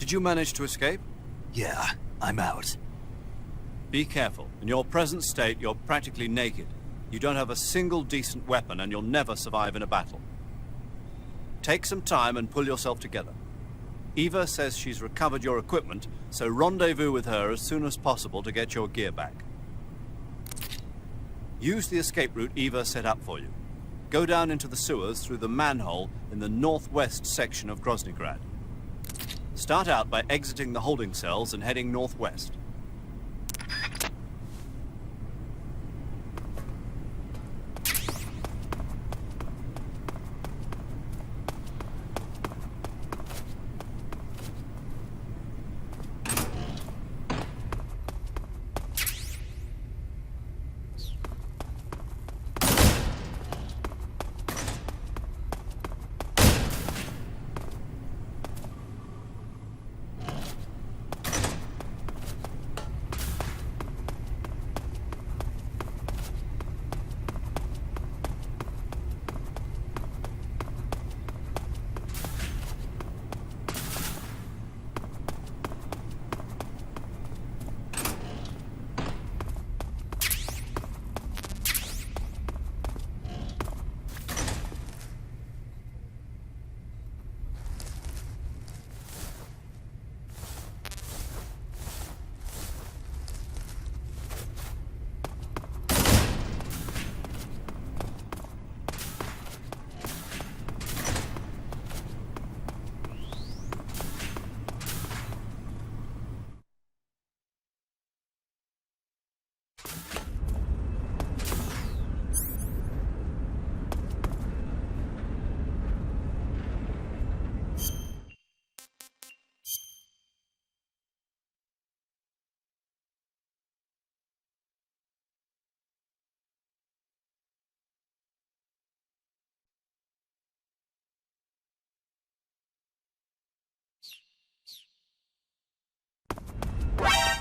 Did you manage to escape? Yeah, I'm out. Be careful. In your present state, you're practically naked. You don't have a single decent weapon, and you'll never survive in a battle. Take some time and pull yourself together. Eva says she's recovered your equipment, so rendezvous with her as soon as possible to get your gear back. Use the escape route Eva set up for you. Go down into the sewers through the manhole in the northwest section of Groznyj Grad. Start out by exiting the holding cells and heading northwest.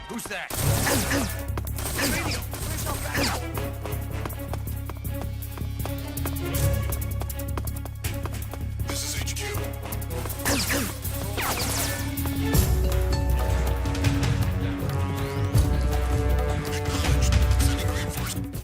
Who's that? This is HQ. Acknowledged. Sending reinforcements.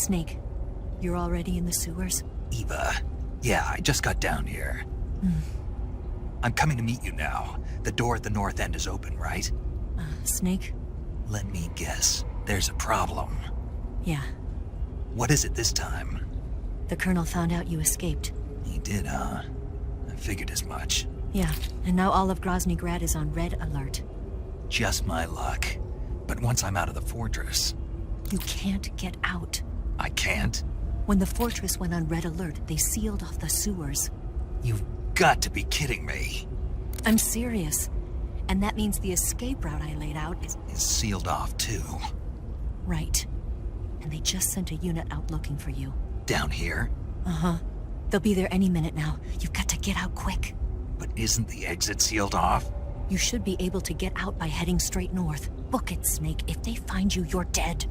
Snake, you're already in the sewers? Eva. Yeah, I just got down here. I'm coming to meet you now. The door at the north end is open, right? Snake? Let me guess. There's a problem. Yeah. What is it this time? The Colonel found out you escaped. He did, huh? I figured as much. Yeah, and now all of Groznyj Grad is on red alert. Just my luck. But once I'm out of the fortress... You can't get out. I can't? When the fortress went on red alert, they sealed off the sewers. You've got to be kidding me. I'm serious. And that means the escape route I laid out is... Is sealed off, too. Right. And they just sent a unit out looking for you. Down here? Uh-huh. They'll be there any minute now. You've got to get out quick. But isn't the exit sealed off? You should be able to get out by heading straight north. Book it, Snake. If they find you, you're dead.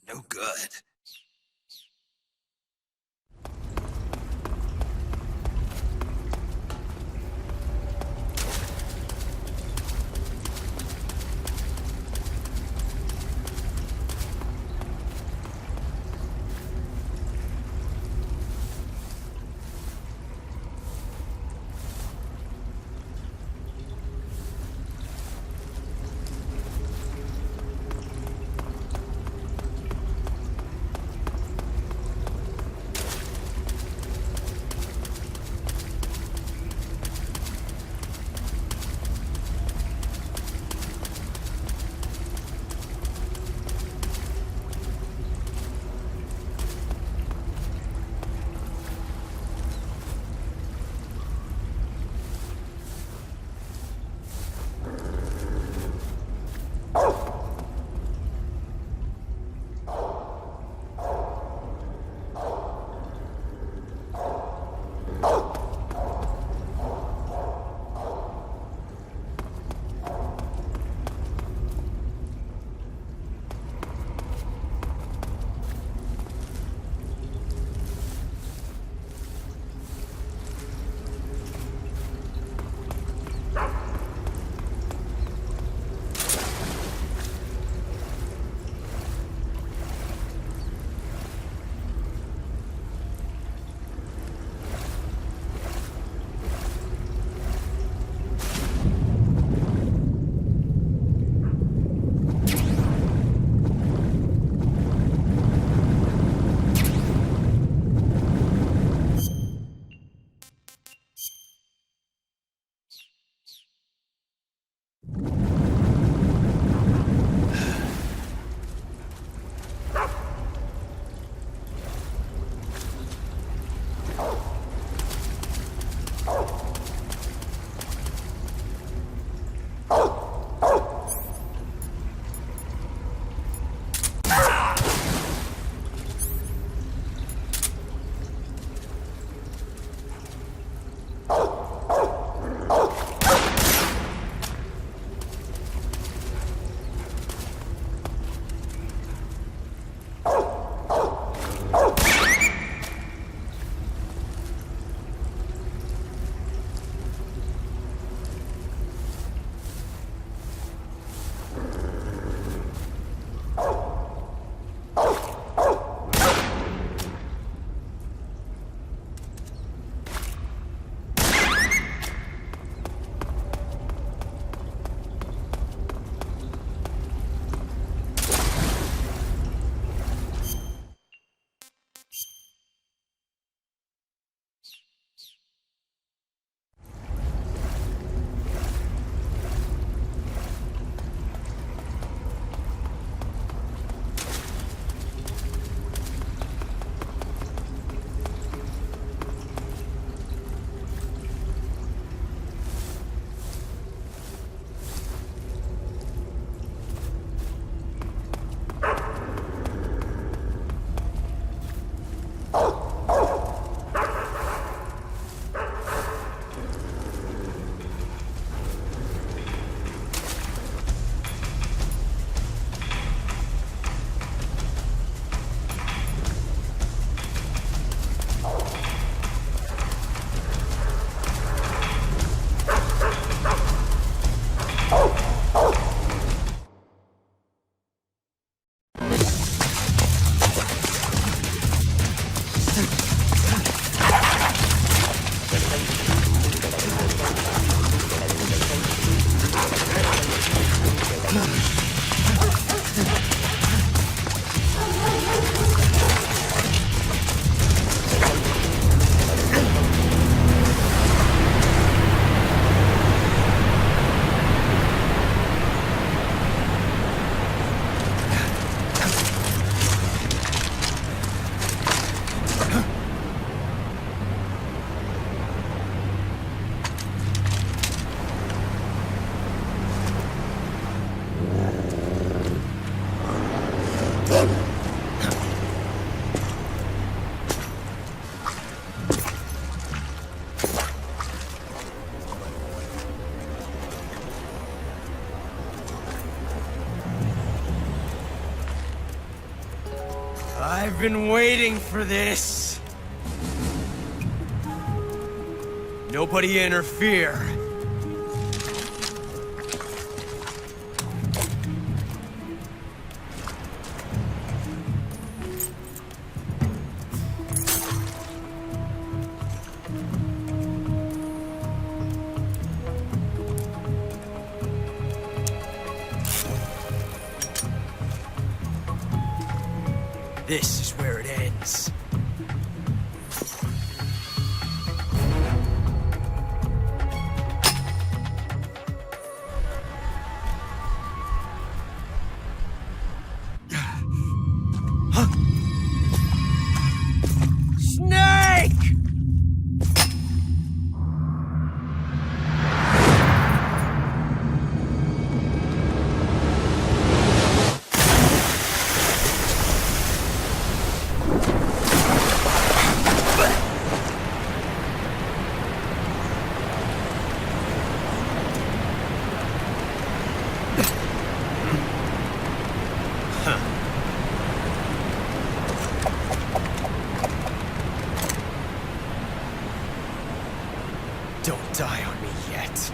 No good. I've been waiting for this. Nobody interfere. This is where it ends. Snake! Don't die on me yet.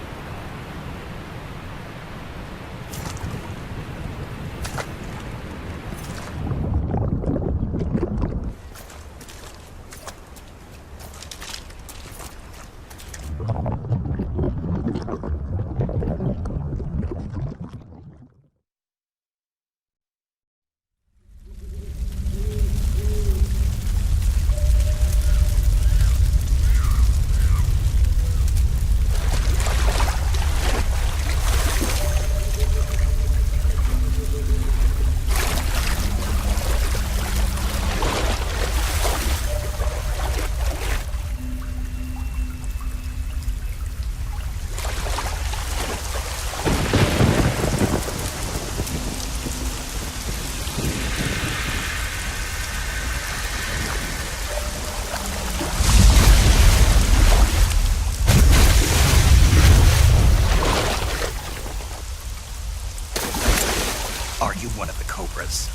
Are you one of the Cobras?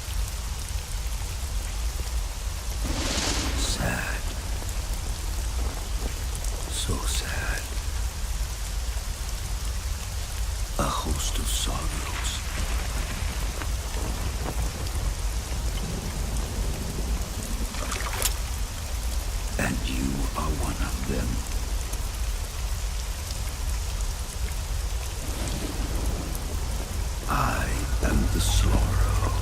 Sad. So sad. A host of sorrows. And you are one of them. I am the sorrow.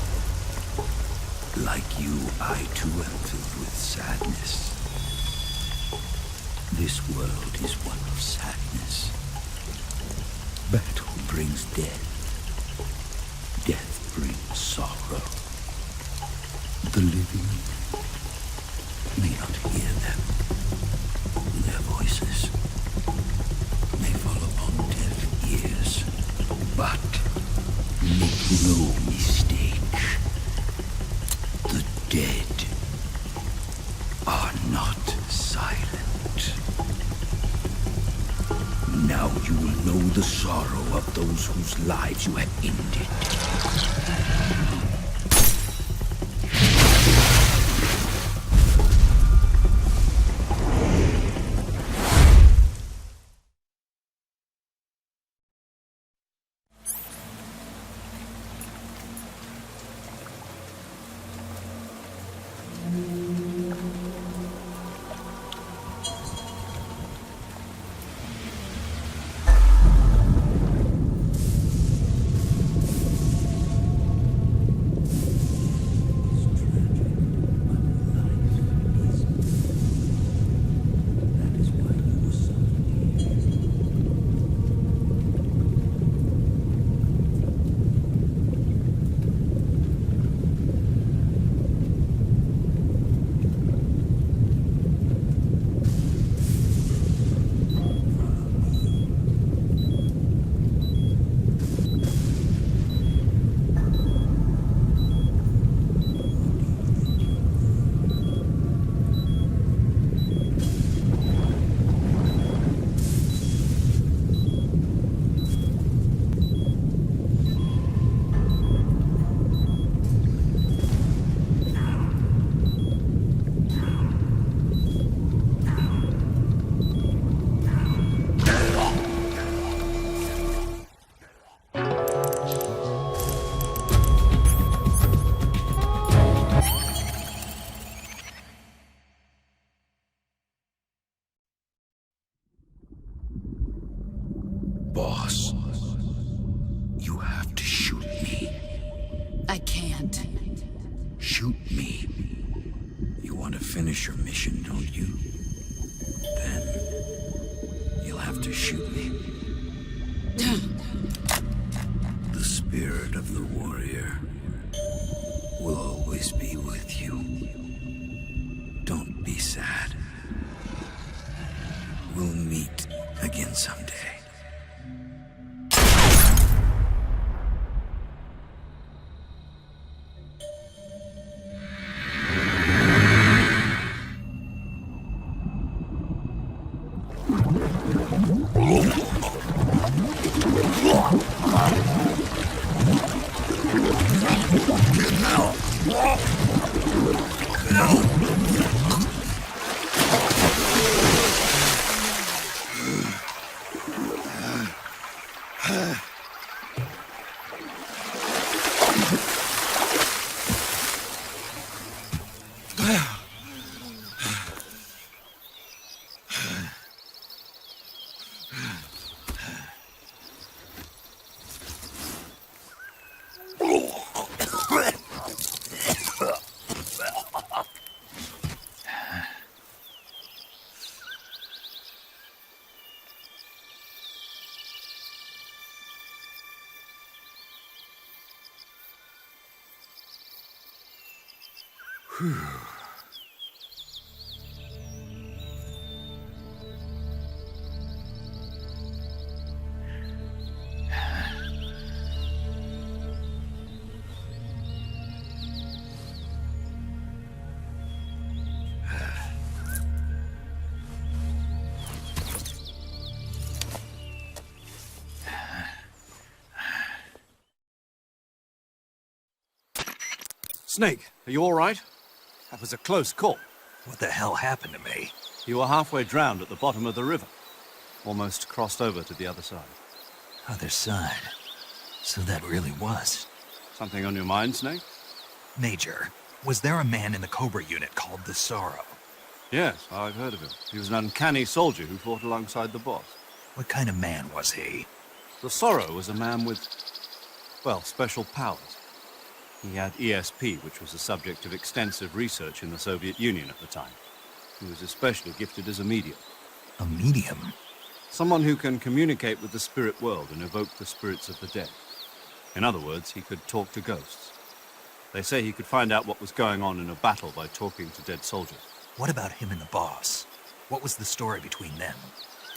Like you, I too am filled with sadness. This world is one of sadness. Battle brings death. Death brings sorrow. The living may not hear them. Their voices may fall upon deaf ears. But make no mistake. The dead are not silent. Now you will know the sorrow of those whose lives you have ended. finish your mission, don't you? Then you'll have to shoot me. The spirit of the warrior will always be with you. Don't be sad. We'll meet again someday. Snake, are you all right? That was a close call. What the hell happened to me? You were halfway drowned at the bottom of the river. Almost crossed over to the other side. Other side. So that really was. Something on your mind, Snake? Major, was there a man in the Cobra unit called the Sorrow? Yes, I've heard of him. He was an uncanny soldier who fought alongside the boss. What kind of man was he? The Sorrow was a man with, well, special powers. He had ESP, which was the subject of extensive research in the Soviet Union at the time. He was especially gifted as a medium. A medium? Someone who can communicate with the spirit world and evoke the spirits of the dead. In other words, he could talk to ghosts. They say he could find out what was going on in a battle by talking to dead soldiers. What about him and the boss? What was the story between them?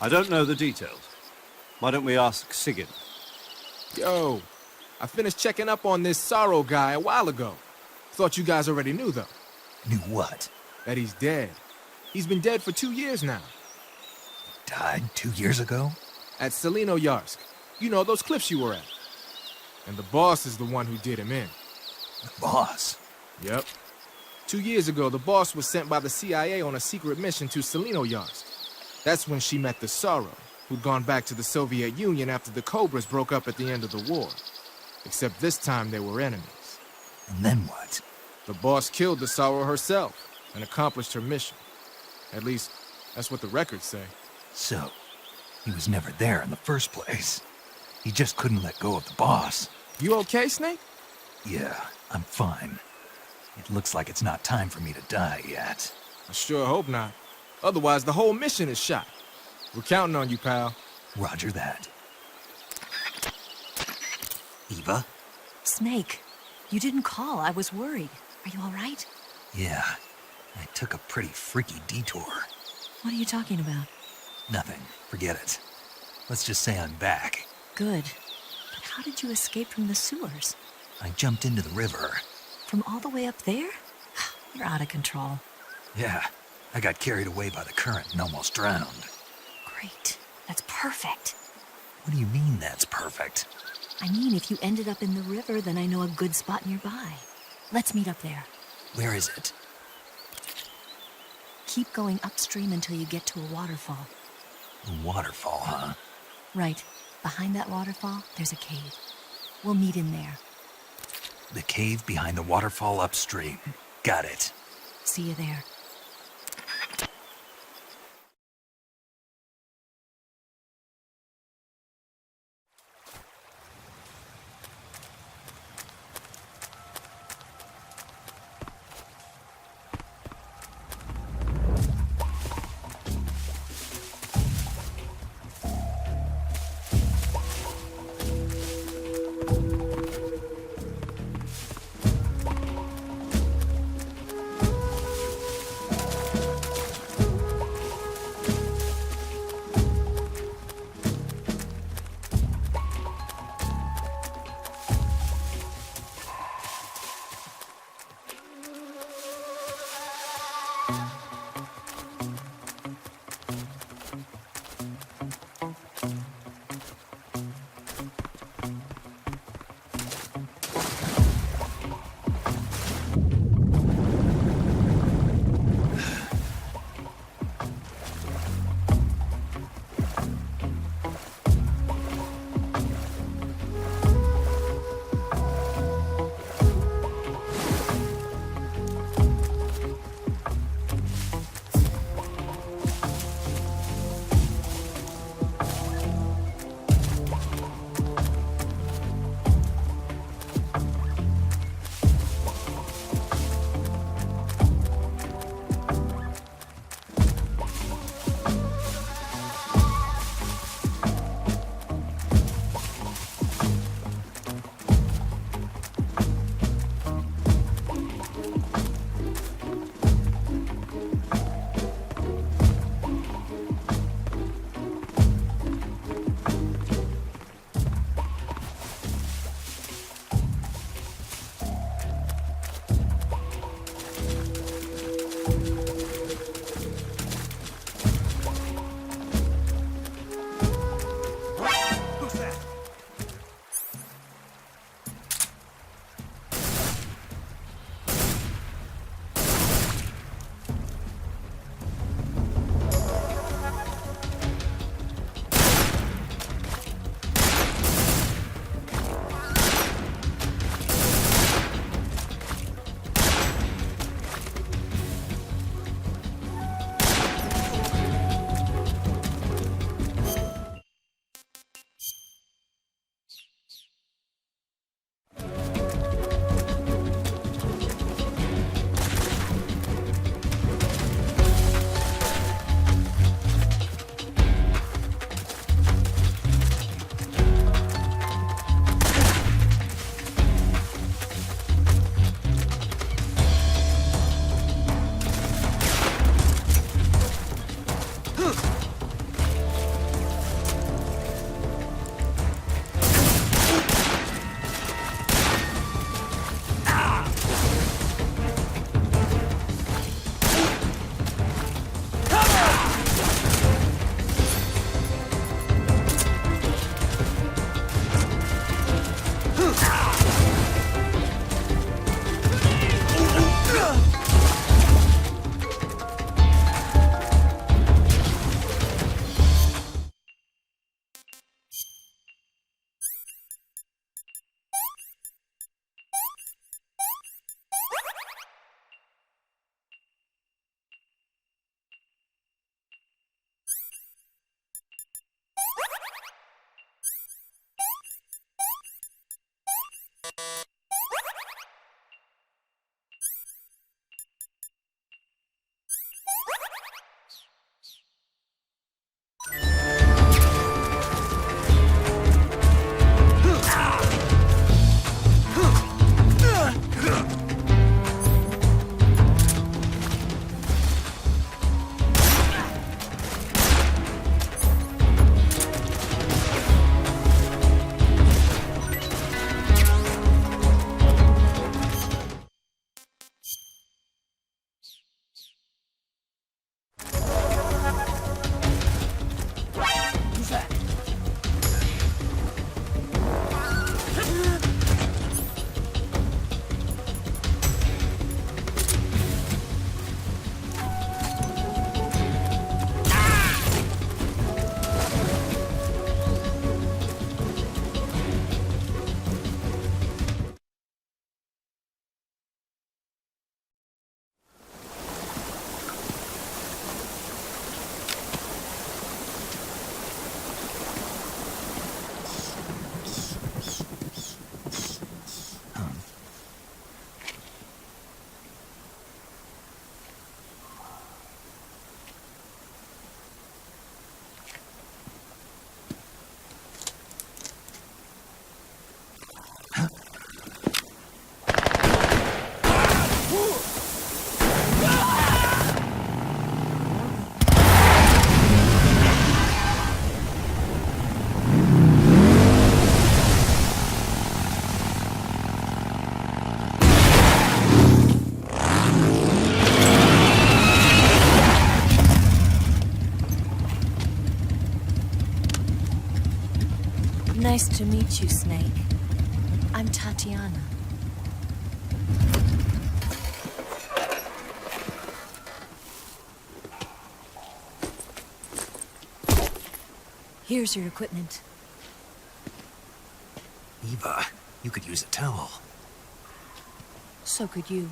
I don't know the details. Why don't we ask Sigurd? Yo, I finished checking up on this Sorrow guy a while ago. Thought you guys already knew, though. Knew what? That he's dead. He's been dead for 2 years now. Died 2 years ago? At Yarsk. You know, those cliffs you were at. And the boss is the one who did him in. The boss? Yep. 2 years ago, the boss was sent by the CIA on a secret mission to Yarsk. That's when she met the Sorrow, who'd gone back to the Soviet Union after the Cobras broke up at the end of the war. Except this time they were enemies. And then what? The boss killed the Sorrow herself and accomplished her mission. At least, that's what the records say. So, he was never there in the first place. He just couldn't let go of the boss. You okay, Snake? Yeah, I'm fine. It looks like it's not time for me to die yet. I sure hope not. Otherwise, the whole mission is shot. We're counting on you, pal. Roger that. Eva? Snake, you didn't call. I was worried. Are you all right? Yeah, I took a pretty freaky detour. What are you talking about? Nothing. Forget it. Let's just say I'm back. Good. But how did you escape from the sewers? I jumped into the river. From all the way up there? You're out of control. Yeah, I got carried away by the current and almost drowned. Great. That's perfect. What do you mean that's perfect? I mean, if you ended up in the river, then I know a good spot nearby. Let's meet up there. Where is it? Keep going upstream until you get to a waterfall. A waterfall, huh? Right. Behind that waterfall, there's a cave. We'll meet in there. The cave behind the waterfall upstream. Got it. See you there. Nice to meet you, Snake. I'm Tatiana. Here's your equipment. Eva, you could use a towel. So could you.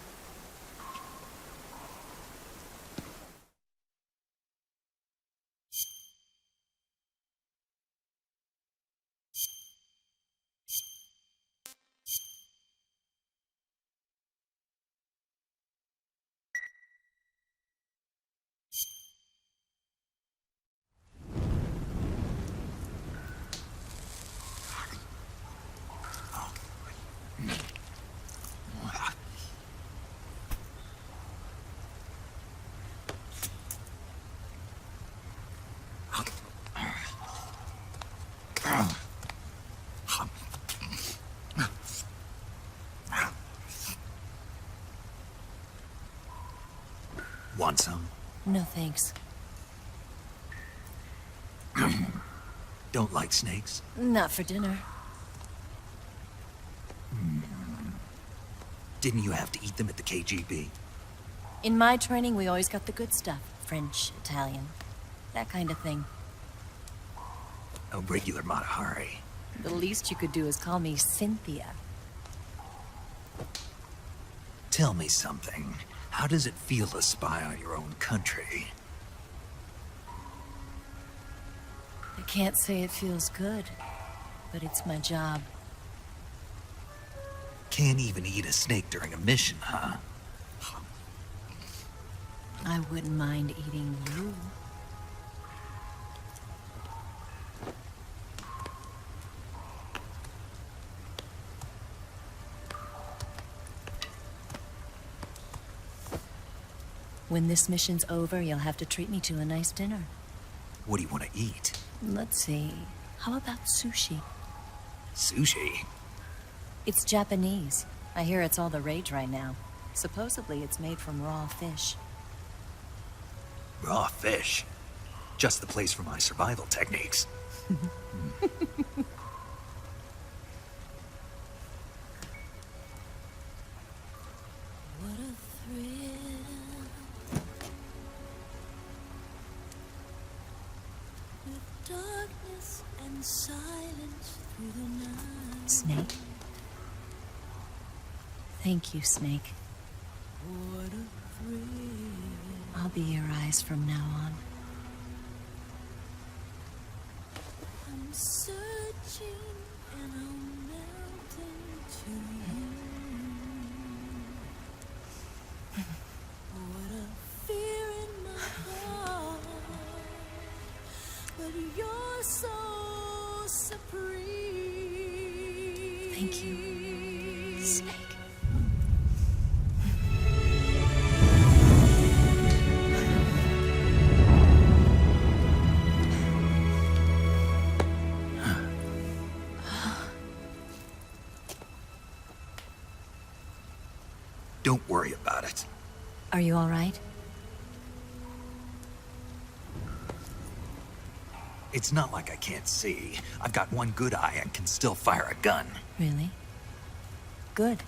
Want some? No thanks. Don't like snakes? Not for dinner. Didn't you have to eat them at the KGB? In my training, we always got the good stuff. French, Italian, that kind of thing. A regular Matahari. The least you could do is call me Cynthia. Tell me something. How does it feel to spy on your own country? I can't say it feels good, but it's my job. Can't even eat a snake during a mission, huh? I wouldn't mind eating you. When this mission's over, you'll have to treat me to a nice dinner. What do you want to eat? Let's see. How about sushi? Sushi? It's Japanese. I hear it's all the rage right now. Supposedly it's made from raw fish. Raw fish? Just the place for my survival techniques. What a thrill. With darkness and silence through the night. Snake? Thank you, Snake. What a thrill. I'll be your eyes from now on. I'm searching and I'm melting to you. Thank you, Snake. Don't worry about it. Are you all right? It's not like I can't see. I've got one good eye and can still fire a gun. Really? Good.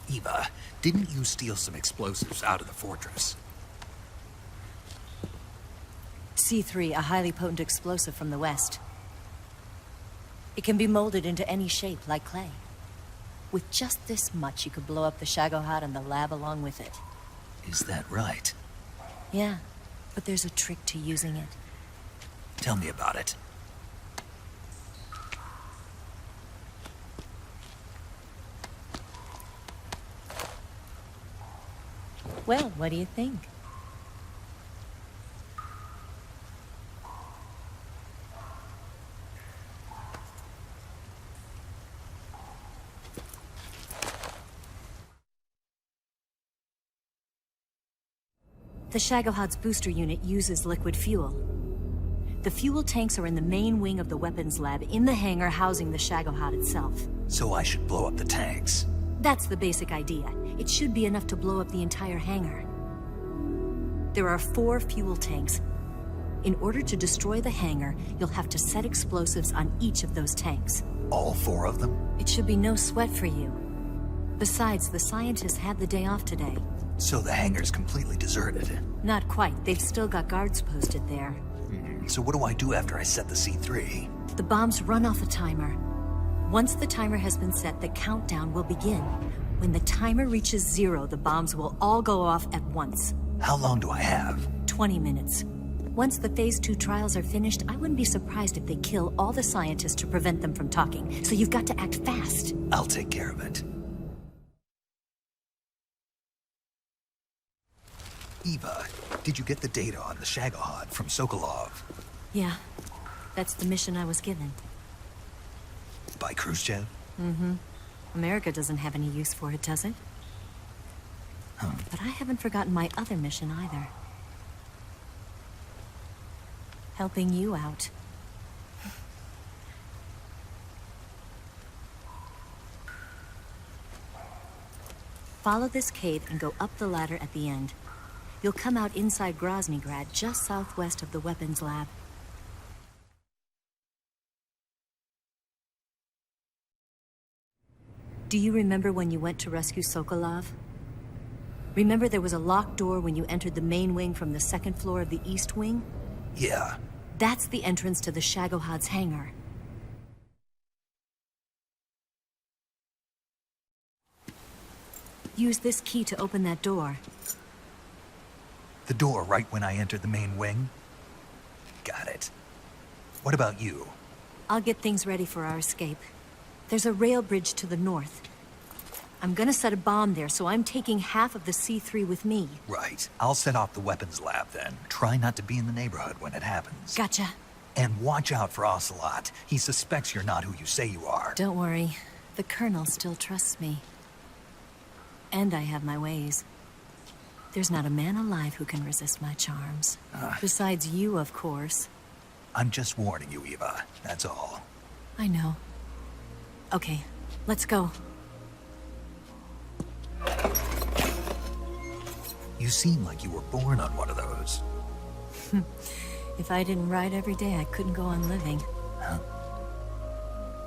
Eva, didn't you steal some explosives out of the fortress? C3, a highly potent explosive from the west. It can be molded into any shape, like clay. With just this much, you could blow up the Shadohoow and the lab along with it. Is that right? Yeah, but there's a trick to using it. Tell me about it. Well, what do you think? The Shadohoows booster unit uses liquid fuel. The fuel tanks are in the main wing of the weapons lab in the hangar housing the Shadohoow itself. So I should blow up the tanks. That's the basic idea. It should be enough to blow up the entire hangar. There are 4 fuel tanks. In order to destroy the hangar, you'll have to set explosives on each of those tanks. All 4 of them? It should be no sweat for you. Besides, the scientists had the day off today. So the hangar's completely deserted. Not quite. They've still got guards posted there. So what do I do after I set the C3? The bombs run off a timer. Once the timer has been set, the countdown will begin. When the timer reaches 0, the bombs will all go off at once. How long do I have? 20 minutes. Once the Phase 2 trials are finished, I wouldn't be surprised if they kill all the scientists to prevent them from talking. So you've got to act fast. I'll take care of it. Eva, did you get the data on the Shadohoow from Sokolov? Yeah, that's the mission I was given. By Khrushchev? Mm-hmm. America doesn't have any use for it, does it? But I haven't forgotten my other mission either. Helping you out. Follow this cave and go up the ladder at the end. You'll come out inside Groznyj Grad, just southwest of the weapons lab. Do you remember when you went to rescue Sokolov? Remember there was a locked door when you entered the main wing from the 2nd floor of the east wing? Yeah. That's the entrance to the Shadohoows hangar. Use this key to open that door. The door right when I enter the main wing? Got it. What about you? I'll get things ready for our escape. There's a rail bridge to the north. I'm gonna set a bomb there, so I'm taking half of the C3 with me. Right. I'll set off the weapons lab then. Try not to be in the neighborhood when it happens. Gotcha. And watch out for Ocelot. He suspects you're not who you say you are. Don't worry. The Colonel still trusts me. And I have my ways. There's not a man alive who can resist my charms. Besides you, of course. I'm just warning you, Eva. That's all. I know. Okay, let's go. You seem like you were born on one of those. If I didn't ride every day, I couldn't go on living. Huh?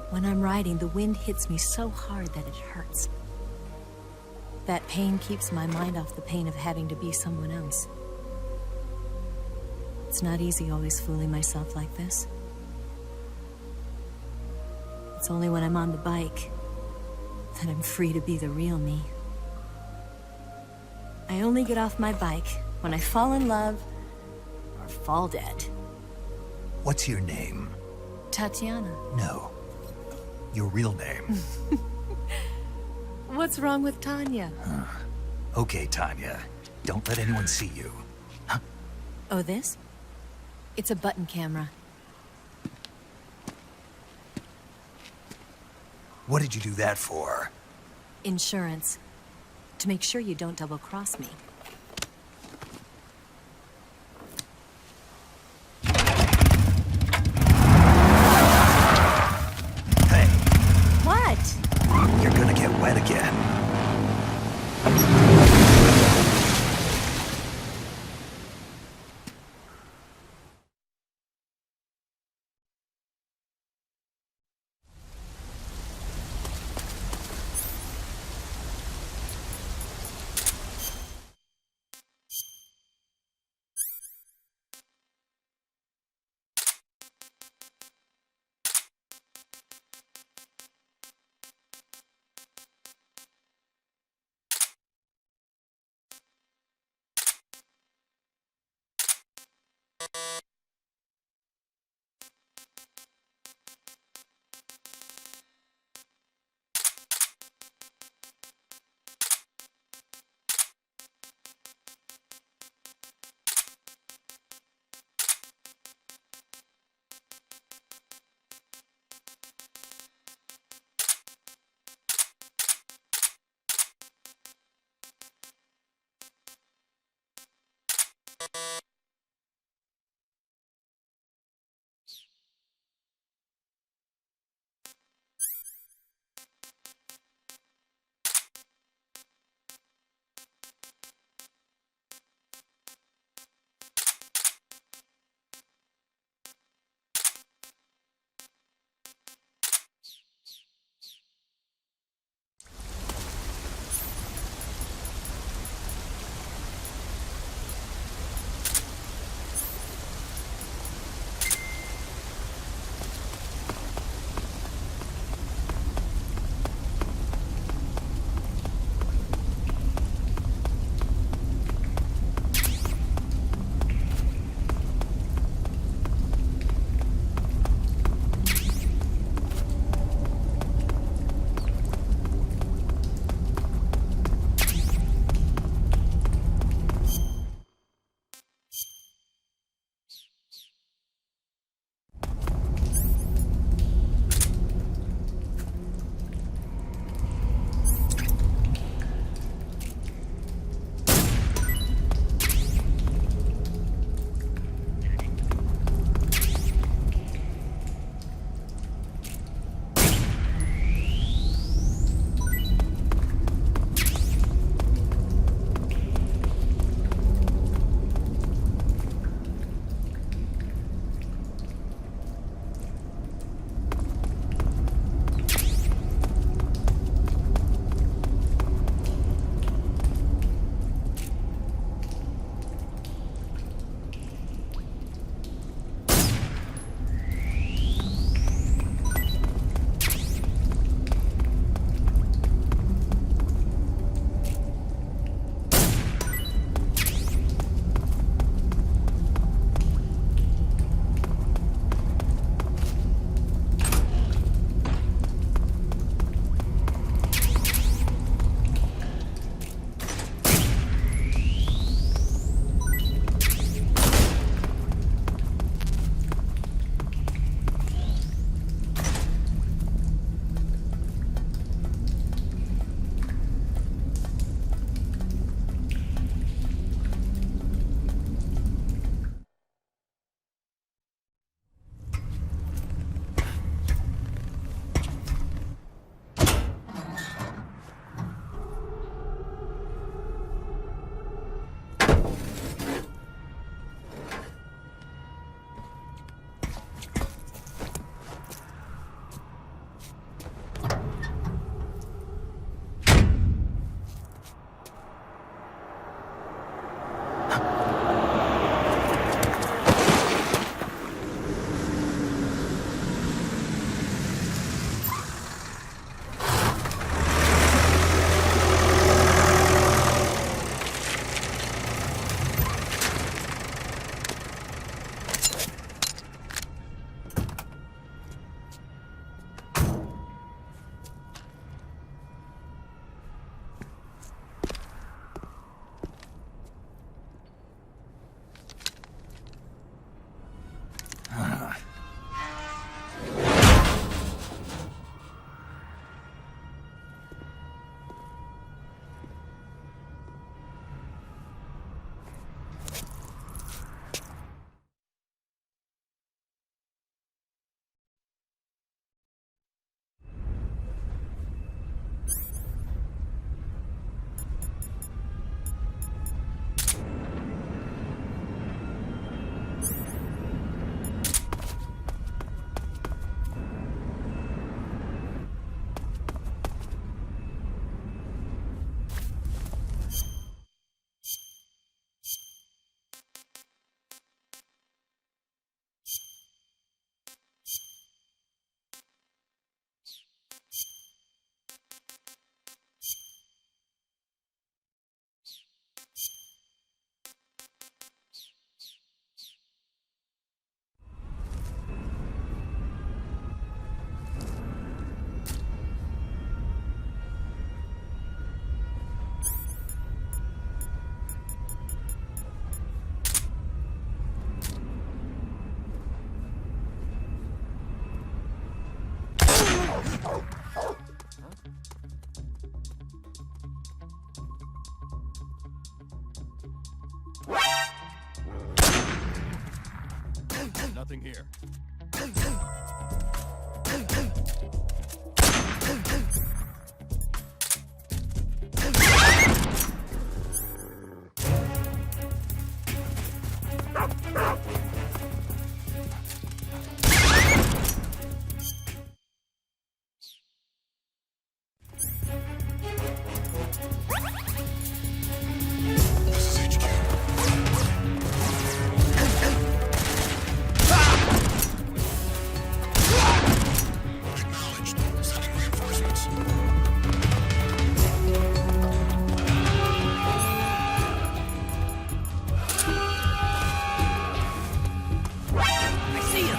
When I'm riding, the wind hits me so hard that it hurts. That pain keeps my mind off the pain of having to be someone else. It's not easy always fooling myself like this. It's only when I'm on the bike that I'm free to be the real me. I only get off my bike when I fall in love or fall dead. What's your name? Tatiana. No. Your real name. What's wrong with Tanya? Okay, Tanya. Don't let anyone see you. Oh, this? It's a button camera. What did you do that for? Insurance. To make sure you don't double-cross me. Hey, What? you're gonna get wet again. nothing here. This is HQ. Acknowledged. Sending reinforcements. I see him!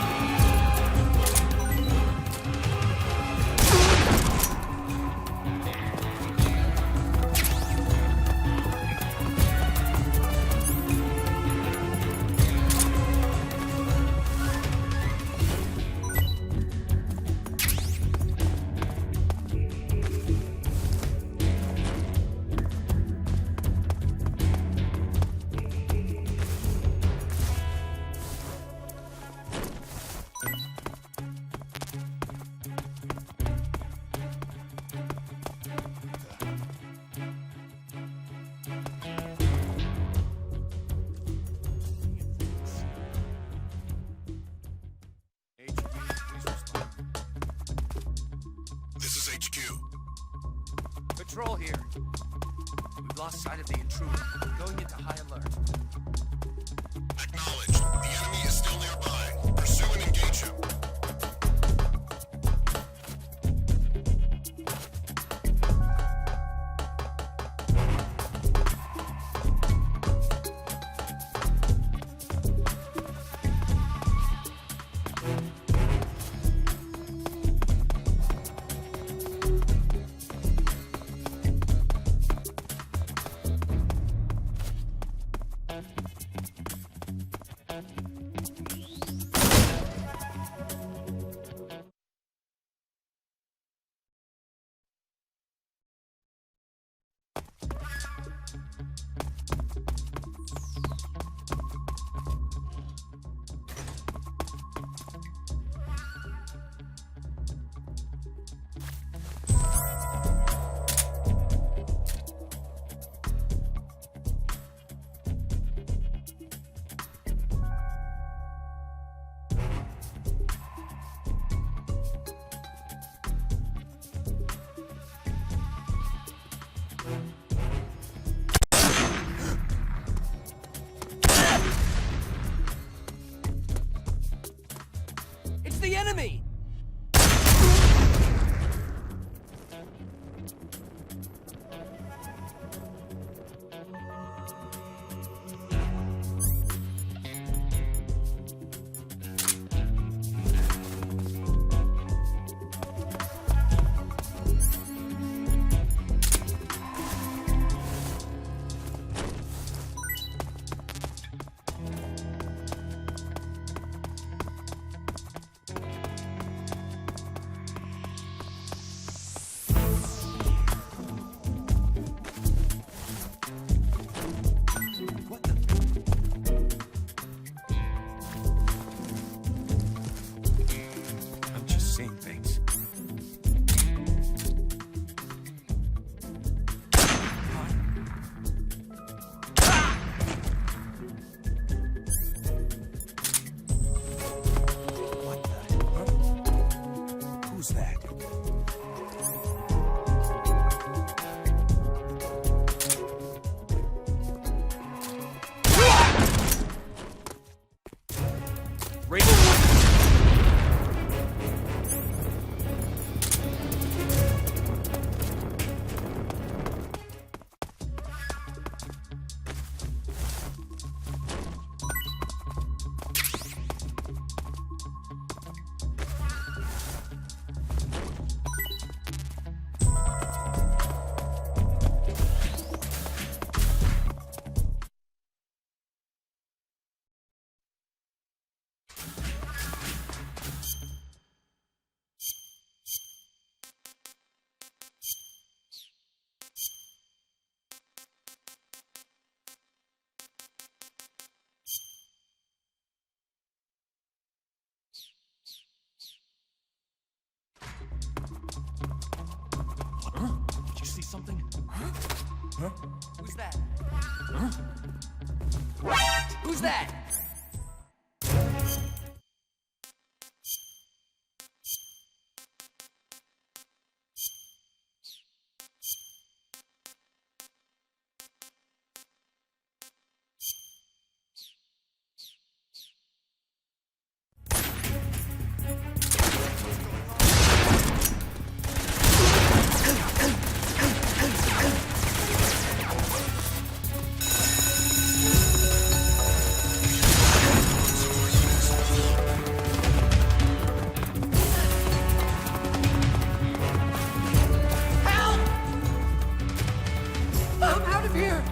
This is HQ. Patrol here. We've lost sight of the intruder. Going into high alert. Acknowledged. The enemy is still nearby. Pursue and engage him. It's the enemy! Who's that? Who's that? Who's that? Out of here!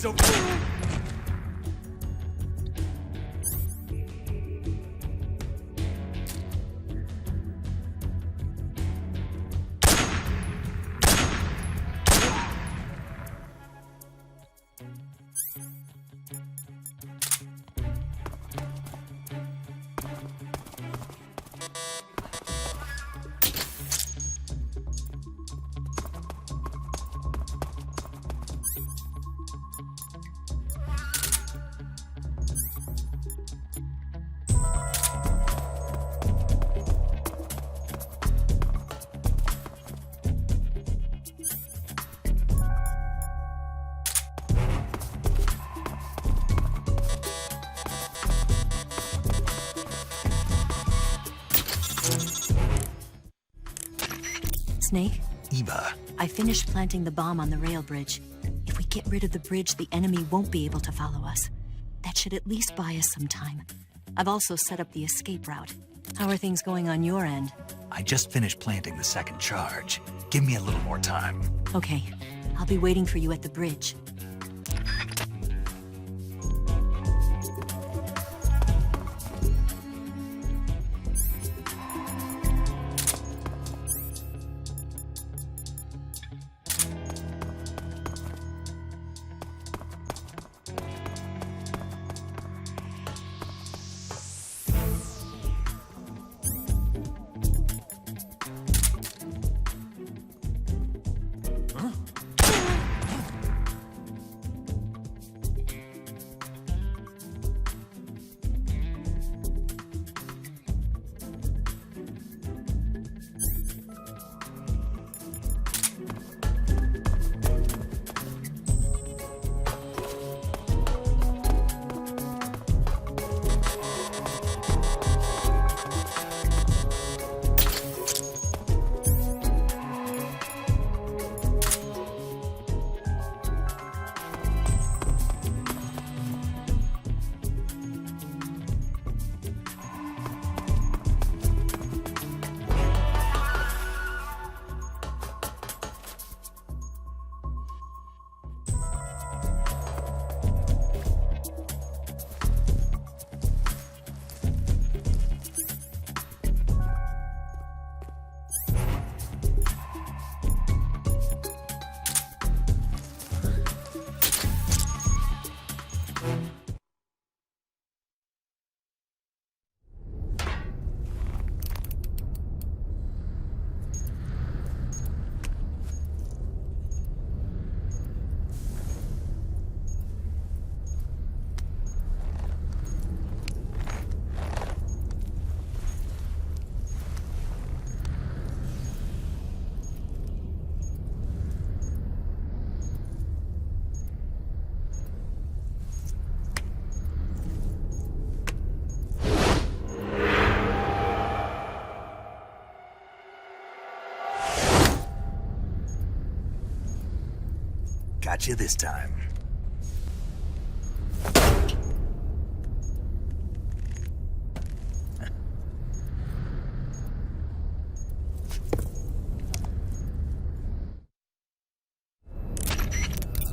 He's over there. Snake? Eva, I finished planting the bomb on the rail bridge. If we get rid of the bridge, the enemy won't be able to follow us. That should at least buy us some time. I've also set up the escape route. How are things going on your end? I just finished planting the second charge. Give me a little more time. Okay, I'll be waiting for you at the bridge. Got you this time.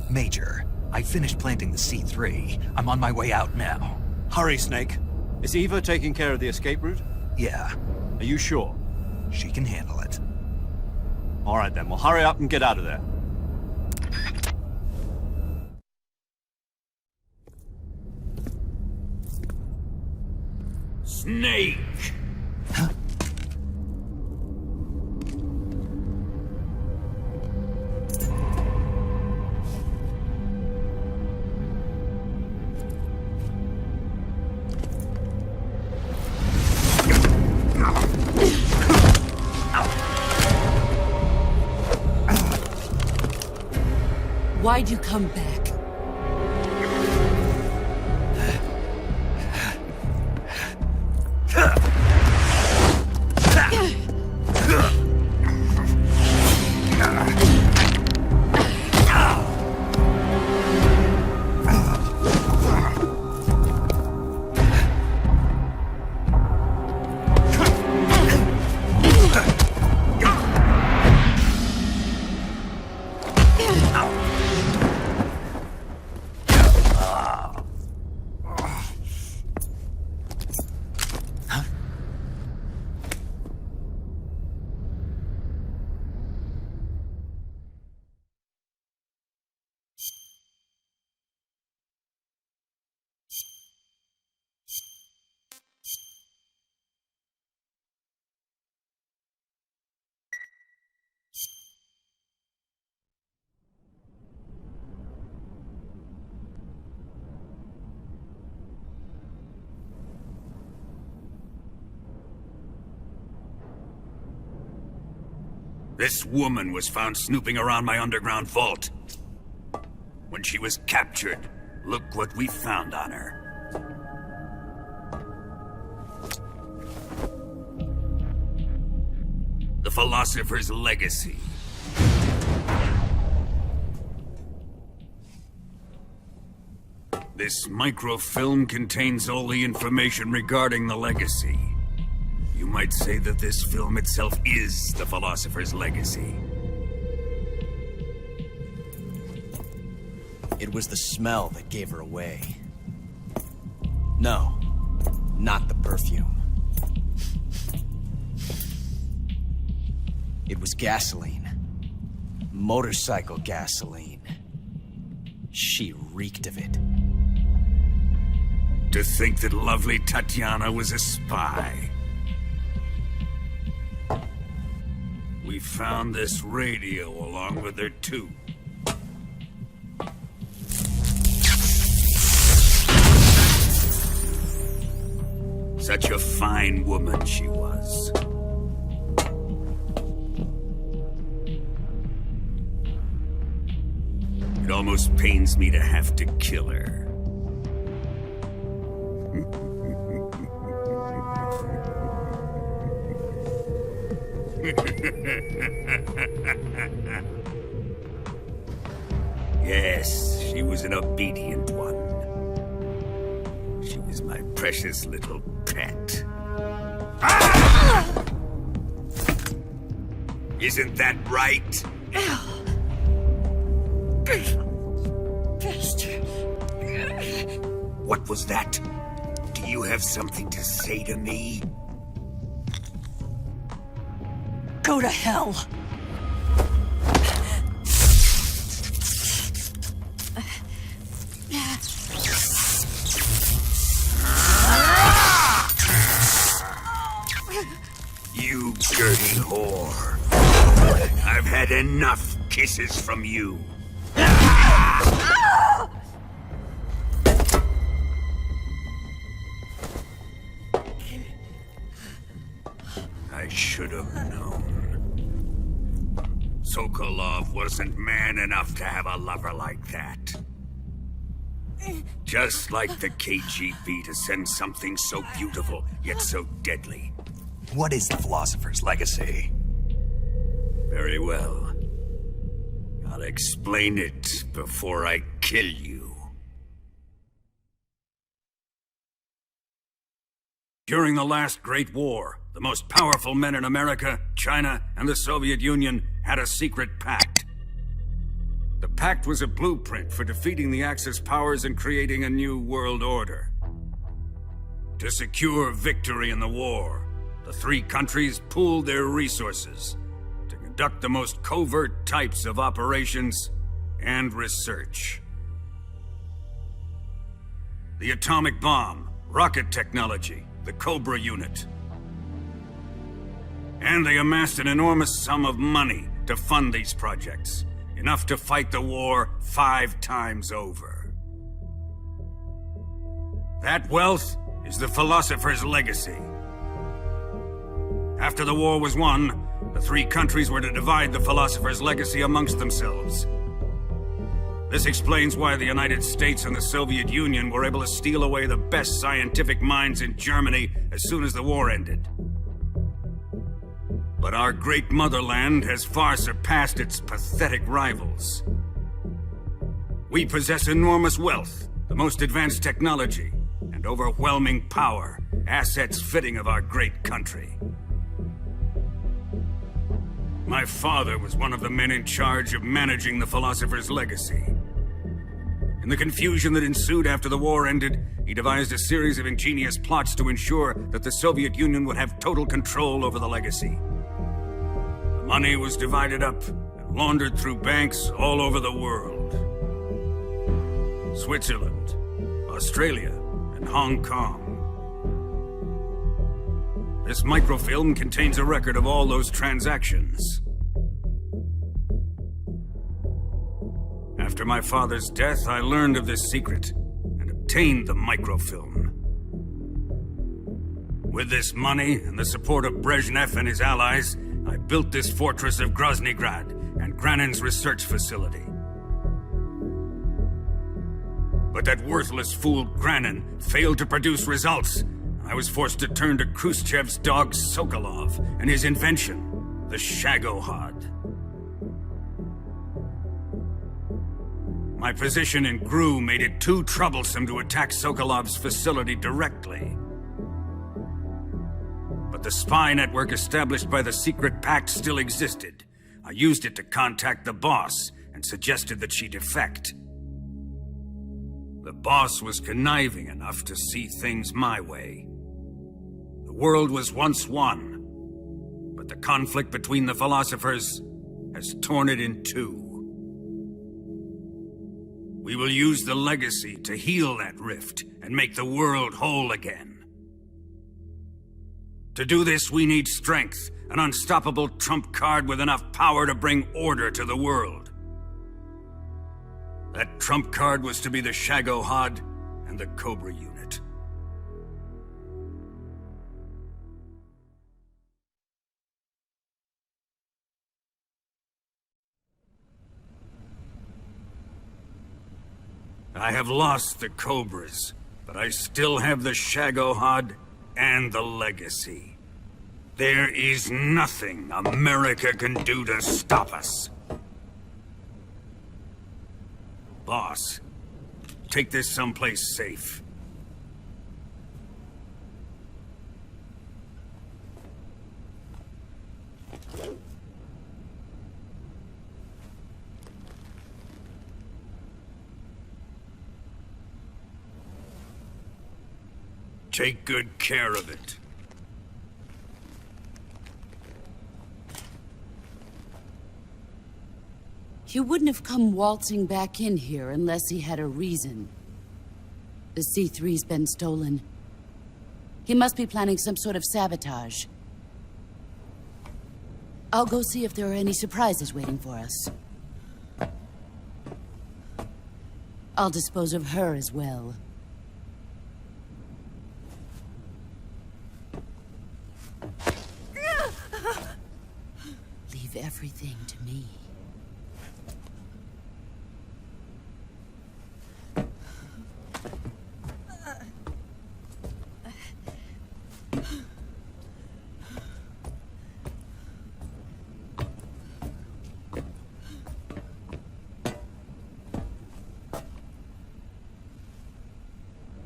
Major, I finished planting the C3. I'm on my way out now. Hurry, Snake. Is Eva taking care of the escape route? Yeah, Are you sure? she can handle it. All right then, well hurry up and get out of there. Snake! Why'd you come back? This woman was found snooping around my underground vault. When she was captured, look what we found on her. The the philosopher's legacy. This microfilm contains all the information regarding the legacy. You might say that this film itself is the philosopher's legacy. It was the smell that gave her away. No, not the perfume. It was gasoline. Motorcycle gasoline. She reeked of it. To think that lovely Tatiana was a spy. We found this radio along with her too. Such a fine woman she was. It almost pains me to have to kill her. Yes, she was an obedient one. She was my precious little pet. Ah! Isn't that right? What was that? Do you have something to say to me? Go to hell. You dirty whore. I've had enough kisses from you. I should have known. Sokolov wasn't man enough to have a lover like that. Just like the KGB to send something so beautiful, yet so deadly. What is the philosopher's legacy? Very well. I'll explain it before I kill you. During the last Great War, the most powerful men in America, China, and the Soviet Union had a secret pact. The pact was a blueprint for defeating the Axis powers and creating a new world order. To secure victory in the war, the three countries pooled their resources to conduct the most covert types of operations and research. The atomic bomb, rocket technology, the Cobra unit. And they amassed an enormous sum of money to fund these projects, enough to fight the war 5 times over. That wealth is the philosopher's legacy. After the war was won, the three countries were to divide the philosopher's legacy amongst themselves. This explains why the United States and the Soviet Union were able to steal away the best scientific minds in Germany as soon as the war ended. But our great motherland has far surpassed its pathetic rivals. We possess enormous wealth, the most advanced technology, and overwhelming power, assets fitting of our great country. My father was one of the men in charge of managing the philosopher's legacy. In the confusion that ensued after the war ended, he devised a series of ingenious plots to ensure that the Soviet Union would have total control over the legacy. The money was divided up and laundered through banks all over the world. Switzerland, Australia, and Hong Kong. This microfilm contains a record of all those transactions. After my father's death, I learned of this secret and obtained the microfilm. With this money and the support of Brezhnev and his allies, I built this fortress of Groznyj Grad and Granin's research facility. But that worthless fool Granin failed to produce results. I was forced to turn to Khrushchev's dog Sokolov and his invention, the Shadohoow. My position in Groznyj made it too troublesome to attack Sokolov's facility directly. But the spy network established by the secret pact still existed. I used it to contact the boss and suggested that she defect. The boss was conniving enough to see things my way. The world was once one, but the conflict between the philosophers has torn it in two. We will use the legacy to heal that rift and make the world whole again. To do this, we need strength, an unstoppable trump card with enough power to bring order to the world. That trump card was to be the Shadohoow and the Cobra unit. I have lost the Cobras, but I still have the Shadohoow and the legacy. There is nothing America can do to stop us. Boss, take this someplace safe. Take good care of it. He wouldn't have come waltzing back in here unless he had a reason. The C3's been stolen. He must be planning some sort of sabotage. I'll go see if there are any surprises waiting for us. I'll dispose of her as well. Leave everything to me.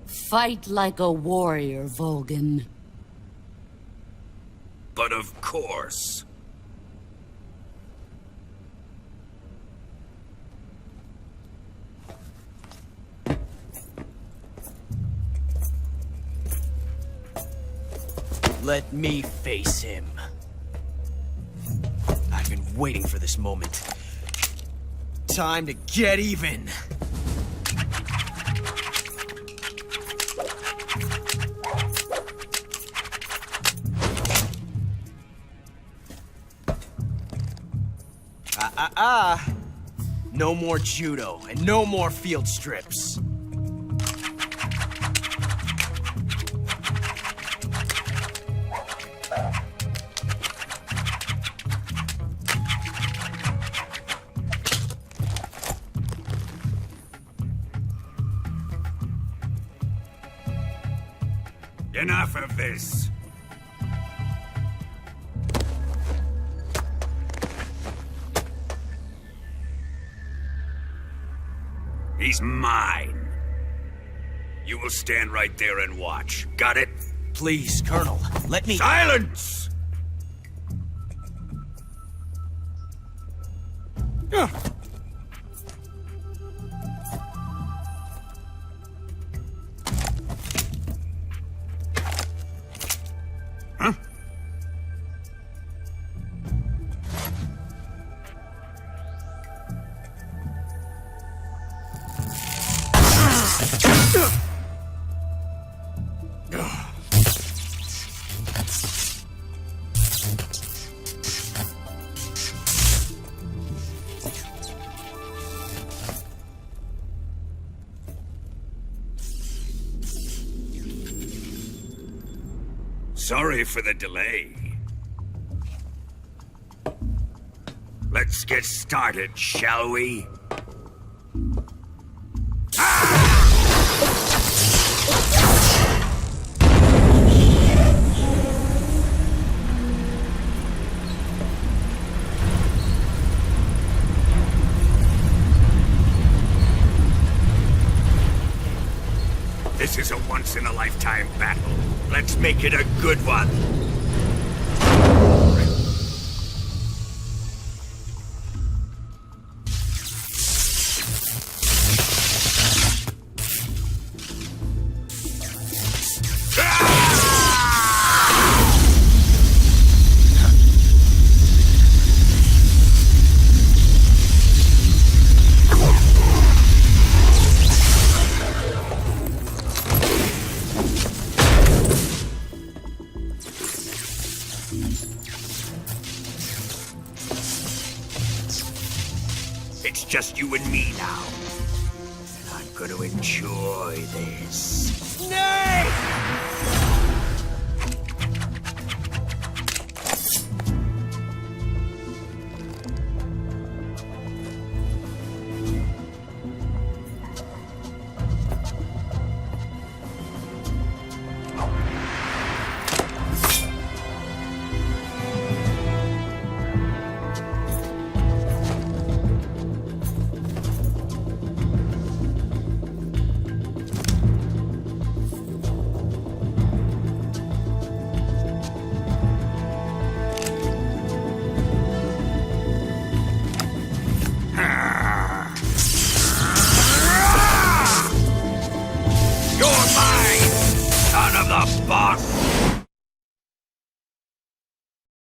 Fight like a warrior, Volgin. But of course. Let me face him. I've been waiting for this moment. Time to get even. No more judo, and no more field strips. Enough of this. He's mine. You will stand right there and watch. Got it? Please, Colonel, let me— Silence! Huh? Sorry for the delay. Let's get started, shall we? This is a once-in-a-lifetime battle. Let's make it a good one. It's just you and me now. And I'm gonna enjoy this. Nay!